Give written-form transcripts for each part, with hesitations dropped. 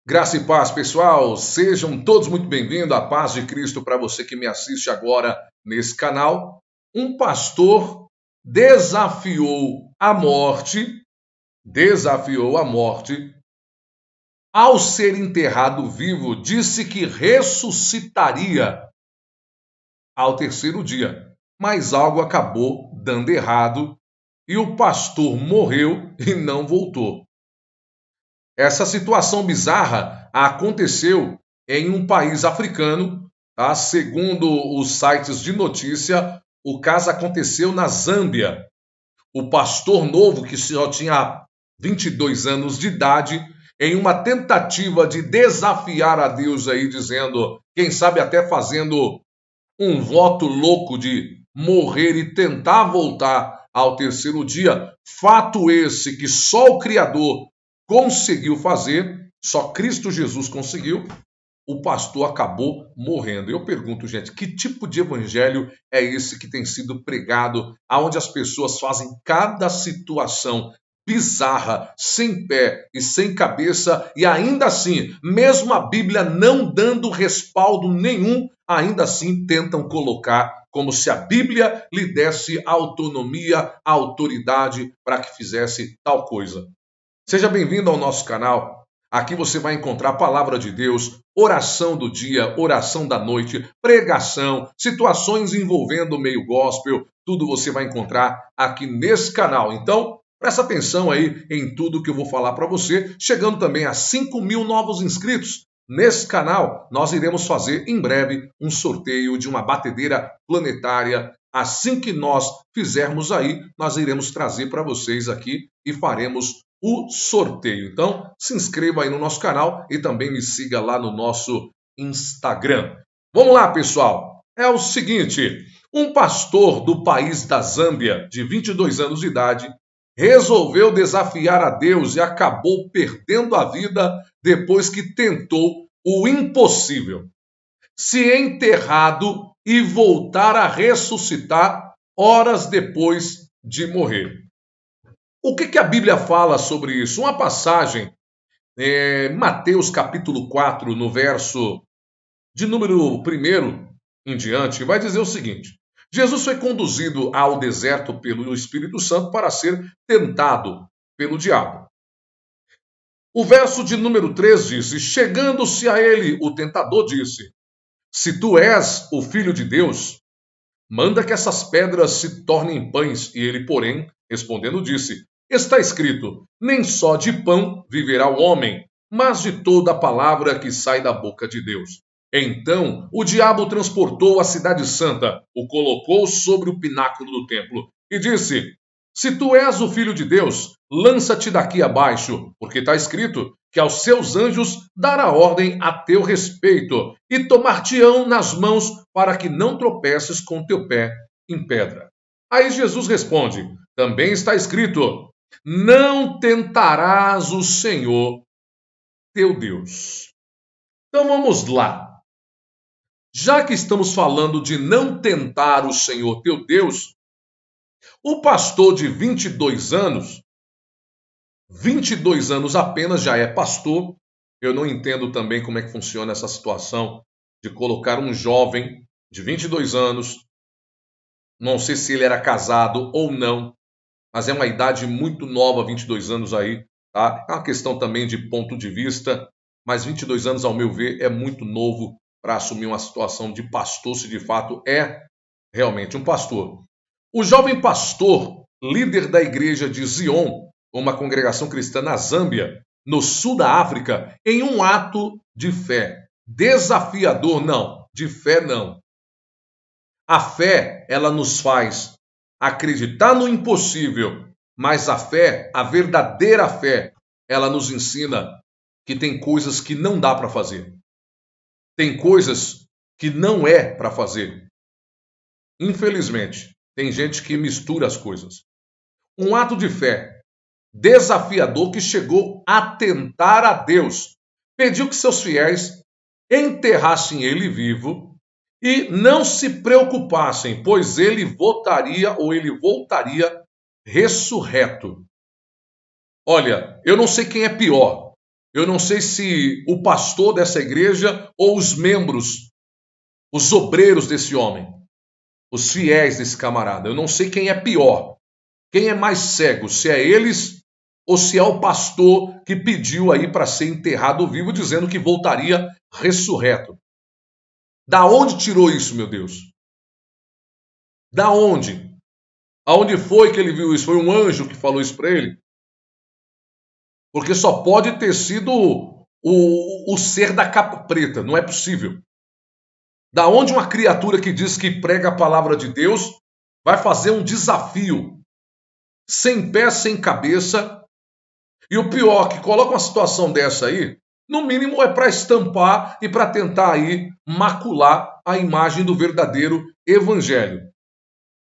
Graça e paz, pessoal. Sejam todos muito bem-vindos. A paz de Cristo para você que me assiste agora nesse canal. Um pastor desafiou a morte ao ser enterrado vivo, disse que ressuscitaria ao terceiro dia. Mas algo acabou dando errado e o pastor morreu e não voltou. Essa situação bizarra aconteceu em um país africano, tá? Segundo os sites de notícia, o caso aconteceu na Zâmbia. O pastor novo, que só tinha 22 anos de idade, em uma tentativa de desafiar a Deus aí, dizendo, quem sabe até fazendo um voto louco de morrer e tentar voltar ao terceiro dia. Fato esse que só o Criador conseguiu fazer, só Cristo Jesus conseguiu. O pastor acabou morrendo. Eu pergunto, gente, que tipo de evangelho é esse que tem sido pregado, aonde as pessoas fazem cada situação bizarra, sem pé e sem cabeça, e ainda assim, mesmo a Bíblia não dando respaldo nenhum, ainda assim tentam colocar como se a Bíblia lhe desse autonomia, autoridade para que fizesse tal coisa. Seja bem-vindo ao nosso canal. Aqui você vai encontrar a palavra de Deus, oração do dia, oração da noite, pregação, situações envolvendo o meio gospel, tudo você vai encontrar aqui nesse canal. Então, presta atenção aí em tudo que eu vou falar para você, chegando também a 5.000 novos inscritos. Nesse canal, nós iremos fazer em breve um sorteio de uma batedeira planetária. Assim que nós fizermos aí, nós iremos trazer para vocês aqui e faremos o sorteio. Então, se inscreva aí no nosso canal e também me siga lá no nosso Instagram. Vamos lá, pessoal. É o seguinte, um pastor do país da Zâmbia, de 22 anos de idade, resolveu desafiar a Deus e acabou perdendo a vida depois que tentou o impossível: se enterrado e voltar a ressuscitar horas depois de morrer. O que a Bíblia fala sobre isso? Uma passagem, Mateus capítulo 4, no verso de número 1 em diante, vai dizer o seguinte: Jesus foi conduzido ao deserto pelo Espírito Santo para ser tentado pelo diabo. O verso de número 3 diz: chegando-se a ele, o tentador disse: se tu és o Filho de Deus, manda que essas pedras se tornem pães. E ele, porém, respondendo, disse: está escrito, nem só de pão viverá o homem, mas de toda a palavra que sai da boca de Deus. Então o diabo transportou a cidade santa, o colocou sobre o pináculo do templo e disse: se tu és o Filho de Deus, lança-te daqui abaixo, porque está escrito que aos seus anjos dará ordem a teu respeito, e tomar-te-ão nas mãos para que não tropeces com teu pé em pedra. Aí Jesus responde: também está escrito, não tentarás o Senhor teu Deus. Então vamos lá. Já que estamos falando de não tentar o Senhor teu Deus, o pastor de 22 anos apenas já é pastor. Eu não entendo também como é que funciona essa situação de colocar um jovem de 22 anos, não sei se ele era casado ou não, mas é uma idade muito nova, 22 anos aí, tá? É uma questão também de ponto de vista, mas 22 anos, ao meu ver, é muito novo para assumir uma situação de pastor, se de fato é realmente um pastor. O jovem pastor, líder da igreja de Zion, uma congregação cristã na Zâmbia, no sul da África, em um ato de fé desafiador, não, de fé não. A fé, ela nos faz acreditar no impossível, mas a fé, a verdadeira fé, ela nos ensina que tem coisas que não dá para fazer. Tem coisas que não é para fazer. Infelizmente, tem gente que mistura as coisas. Um ato de fé desafiador que chegou a tentar a Deus. Pediu que seus fiéis enterrassem ele vivo e não se preocupassem, pois ele voltaria ressurreto. Olha, eu não sei quem é pior, Eu não sei se o pastor dessa igreja ou os membros, os obreiros desse homem, os fiéis desse camarada. Eu não sei quem é pior, quem é mais cego, se é eles ou se é o pastor que pediu aí para ser enterrado vivo, dizendo que voltaria ressurreto. Da onde tirou isso, meu Deus? Da onde? Aonde foi que ele viu isso? Foi um anjo que falou isso para ele? Porque só pode ter sido o ser da capa preta, não é possível. Da onde uma criatura que diz que prega a palavra de Deus vai fazer um desafio sem pé, sem cabeça, e o pior, que coloca uma situação dessa aí, no mínimo é para estampar e para tentar aí macular a imagem do verdadeiro evangelho.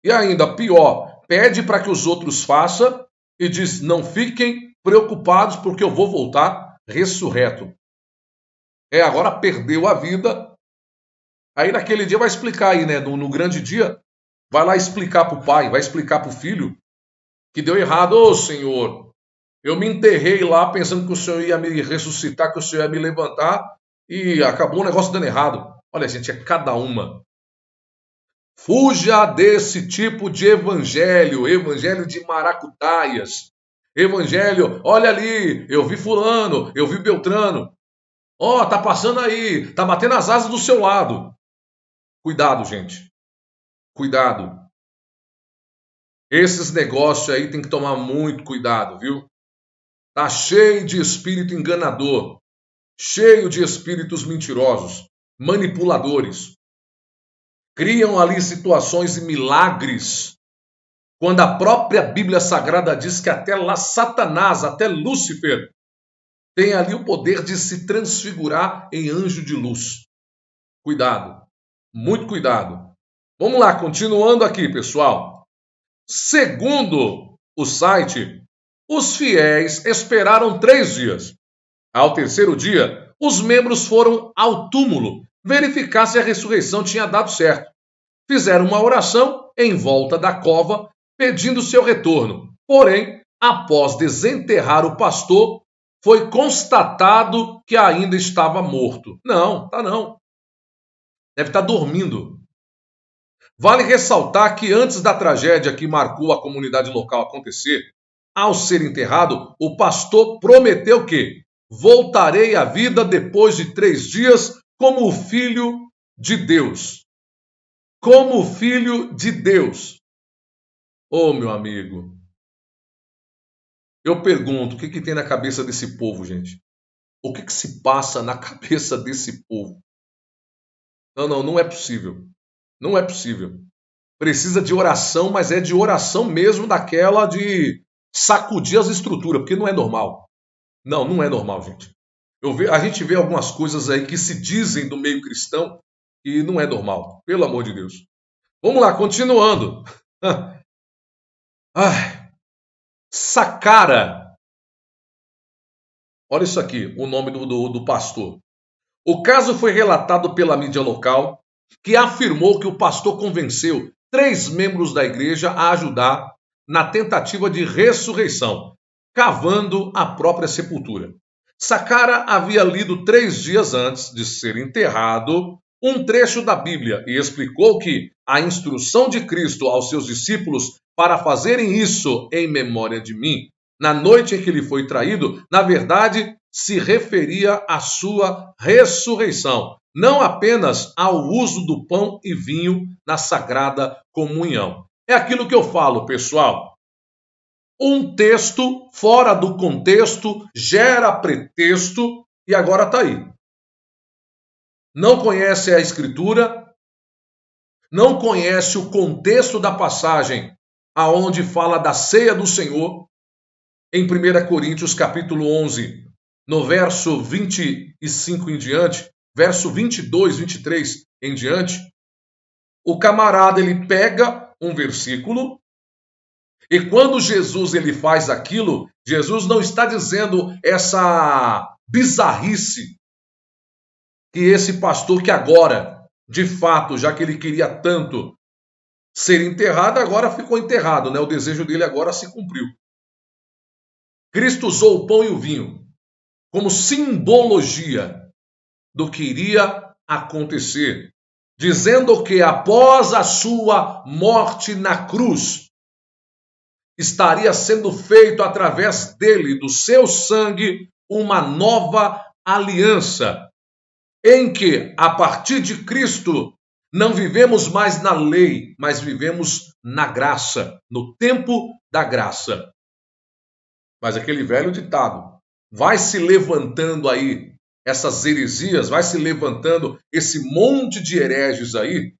E ainda pior, pede para que os outros façam e diz: não fiquem preocupados porque eu vou voltar ressurreto. Agora perdeu a vida. Aí naquele dia vai explicar aí, né? No grande dia, vai lá explicar para o pai, vai explicar para o filho que deu errado. Ô Senhor, eu me enterrei lá pensando que o Senhor ia me ressuscitar, que o Senhor ia me levantar e acabou o negócio dando errado. Olha, gente, é cada uma. Fuja desse tipo de evangelho, evangelho de maracutaias. Evangelho, olha ali, eu vi fulano, eu vi Beltrano. Ó, tá passando aí, tá batendo as asas do seu lado. Cuidado, gente. Cuidado. Esses negócios aí tem que tomar muito cuidado, viu? Tá cheio de espírito enganador, cheio de espíritos mentirosos, manipuladores. Criam ali situações e milagres, quando a própria Bíblia Sagrada diz que até lá Satanás, até Lúcifer, tem ali o poder de se transfigurar em anjo de luz. Cuidado, muito cuidado. Vamos lá, continuando aqui, pessoal. Segundo o site, os fiéis esperaram 3 dias. Ao terceiro dia, os membros foram ao túmulo verificar se a ressurreição tinha dado certo. Fizeram uma oração em volta da cova, pedindo seu retorno. Porém, após desenterrar o pastor, foi constatado que ainda estava morto. Não, tá não. Deve estar dormindo. Vale ressaltar que antes da tragédia que marcou a comunidade local acontecer, ao ser enterrado, o pastor prometeu que voltarei à vida depois de 3 dias como o filho de Deus. Como filho de Deus. Ô, meu amigo, eu pergunto, o que tem na cabeça desse povo, gente? O que se passa na cabeça desse povo? Não é possível. Não é possível. Precisa de oração, mas é de oração mesmo daquela de sacudir as estruturas, porque não é normal. Não é normal, gente. A gente vê algumas coisas aí que se dizem do meio cristão e não é normal, pelo amor de Deus. Vamos lá, continuando. Ai, Sacara. Olha isso aqui, o nome do pastor. O caso foi relatado pela mídia local, que afirmou que o pastor convenceu 3 membros da igreja a ajudar na tentativa de ressurreição, cavando a própria sepultura. Sacara havia lido 3 dias antes de ser enterrado um trecho da Bíblia e explicou que a instrução de Cristo aos seus discípulos para fazerem isso em memória de mim, na noite em que ele foi traído, na verdade, se referia à sua ressurreição, não apenas ao uso do pão e vinho na sagrada comunhão. É aquilo que eu falo, pessoal. Um texto fora do contexto gera pretexto e agora está aí. Não conhece a escritura, não conhece o contexto da passagem aonde fala da ceia do Senhor, em 1 Coríntios capítulo 11, no verso 25 em diante, verso 22, 23 em diante, o camarada ele pega um versículo e quando Jesus ele faz aquilo, Jesus não está dizendo essa bizarrice que esse pastor que agora, de fato, já que ele queria tanto ser enterrado, agora ficou enterrado, né? O desejo dele agora se cumpriu. Cristo usou o pão e o vinho. como simbologia do que iria acontecer, dizendo que após a sua morte na cruz, estaria sendo feito através dele, do seu sangue, uma nova aliança, em que, a partir de Cristo, não vivemos mais na lei, mas vivemos na graça, no tempo da graça. Mas aquele velho ditado, vai se levantando aí essas heresias, vai se levantando esse monte de hereges aí.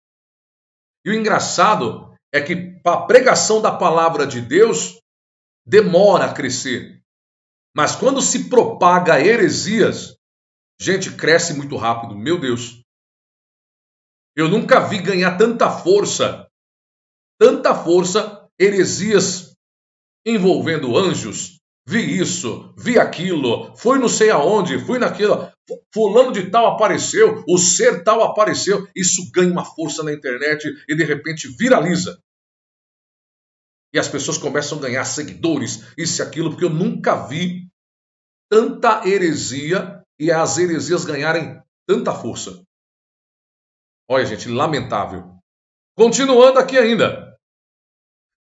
E o engraçado é que a pregação da palavra de Deus demora a crescer. Mas quando se propaga heresias, gente, cresce muito rápido. Meu Deus. Eu nunca vi ganhar tanta força, heresias envolvendo anjos. Vi isso, vi aquilo, fui não sei aonde, fui naquilo, fulano de tal apareceu, o ser tal apareceu. Isso ganha uma força na internet e de repente viraliza. E as pessoas começam a ganhar seguidores, isso e aquilo, porque eu nunca vi tanta heresia e as heresias ganharem tanta força. Olha, gente, lamentável. Continuando aqui ainda.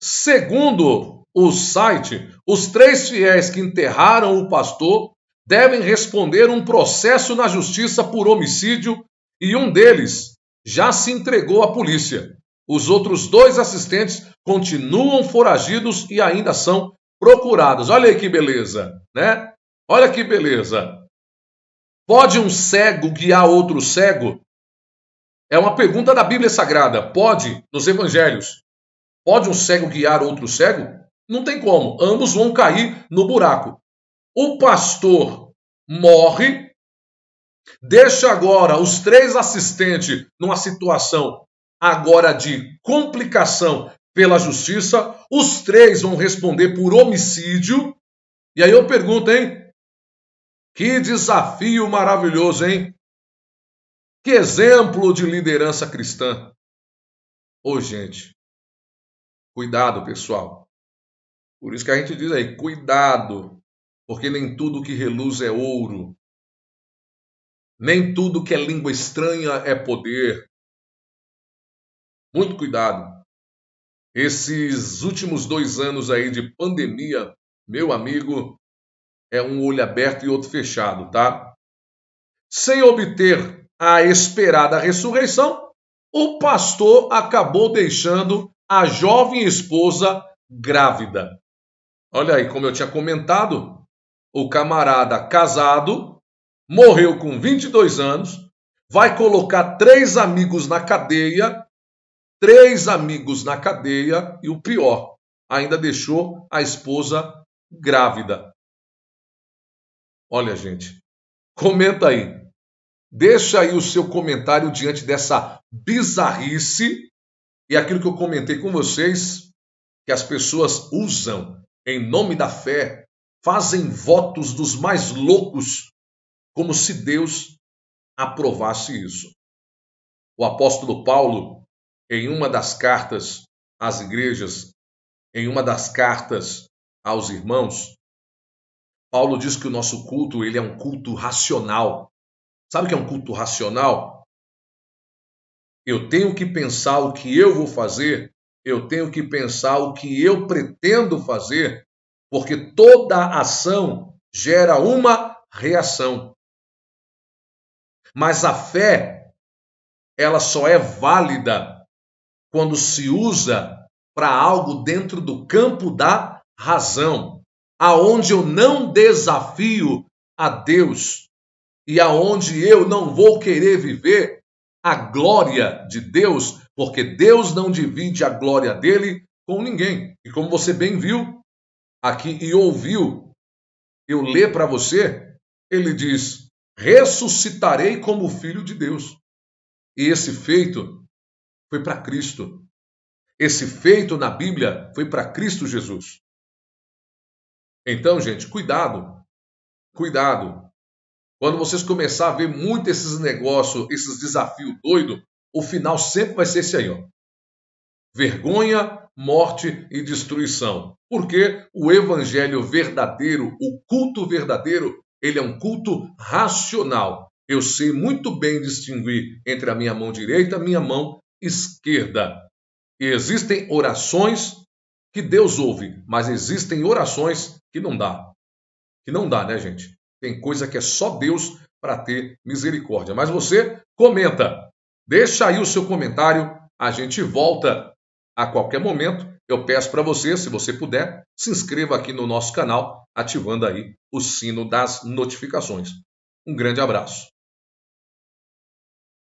Segundo o site, os 3 fiéis que enterraram o pastor devem responder um processo na justiça por homicídio e um deles já se entregou à polícia. Os outros 2 assistentes continuam foragidos e ainda são procurados. Olha aí que beleza, né? Olha que beleza. Pode um cego guiar outro cego? É uma pergunta da Bíblia Sagrada. Pode, nos evangelhos. Pode um cego guiar outro cego? Não tem como. Ambos vão cair no buraco. O pastor morre, deixa agora os 3 assistentes numa situação agora de complicação pela justiça. Os 3 vão responder por homicídio. E aí eu pergunto, hein? Que desafio maravilhoso, hein? Que exemplo de liderança cristã. Ô, gente, cuidado, pessoal. Por isso que a gente diz aí, cuidado, porque nem tudo que reluz é ouro. Nem tudo que é língua estranha é poder. Muito cuidado. Esses últimos 2 anos aí de pandemia, meu amigo, é um olho aberto e outro fechado, tá? Sem obter a esperada ressurreição, o pastor acabou deixando a jovem esposa grávida. Olha aí, como eu tinha comentado, o camarada casado, morreu com 22 anos, vai colocar 3 amigos na cadeia, e o pior, ainda deixou a esposa grávida. Olha, gente, comenta aí. Deixa aí o seu comentário diante dessa bizarrice e aquilo que eu comentei com vocês, que as pessoas usam em nome da fé, fazem votos dos mais loucos, como se Deus aprovasse isso. O apóstolo Paulo, em uma das cartas às igrejas, em uma das cartas aos irmãos, Paulo diz que o nosso culto, ele é um culto racional. Sabe o que é um culto racional? Eu tenho que pensar o que eu vou fazer, eu tenho que pensar o que eu pretendo fazer, porque toda ação gera uma reação. Mas a fé, ela só é válida quando se usa para algo dentro do campo da razão, aonde eu não desafio a Deus e aonde eu não vou querer viver a glória de Deus, porque Deus não divide a glória dele com ninguém. E como você bem viu aqui e ouviu eu ler para você, ele diz: ressuscitarei como filho de Deus. E esse feito foi para Cristo. Esse feito na Bíblia foi para Cristo Jesus. Então, gente, cuidado. Cuidado. Quando vocês começarem a ver muito esses negócios, esses desafios doidos, o final sempre vai ser esse aí, ó. Vergonha, morte e destruição. Porque o evangelho verdadeiro, o culto verdadeiro, ele é um culto racional. Eu sei muito bem distinguir entre a minha mão direita e a minha mão esquerda. E existem orações que Deus ouve, mas existem orações que não dá. Que não dá, né, gente? Tem coisa que é só Deus para ter misericórdia. Mas você comenta, deixa aí o seu comentário, a gente volta a qualquer momento. Eu peço para você, se você puder, se inscreva aqui no nosso canal, ativando aí o sino das notificações. Um grande abraço.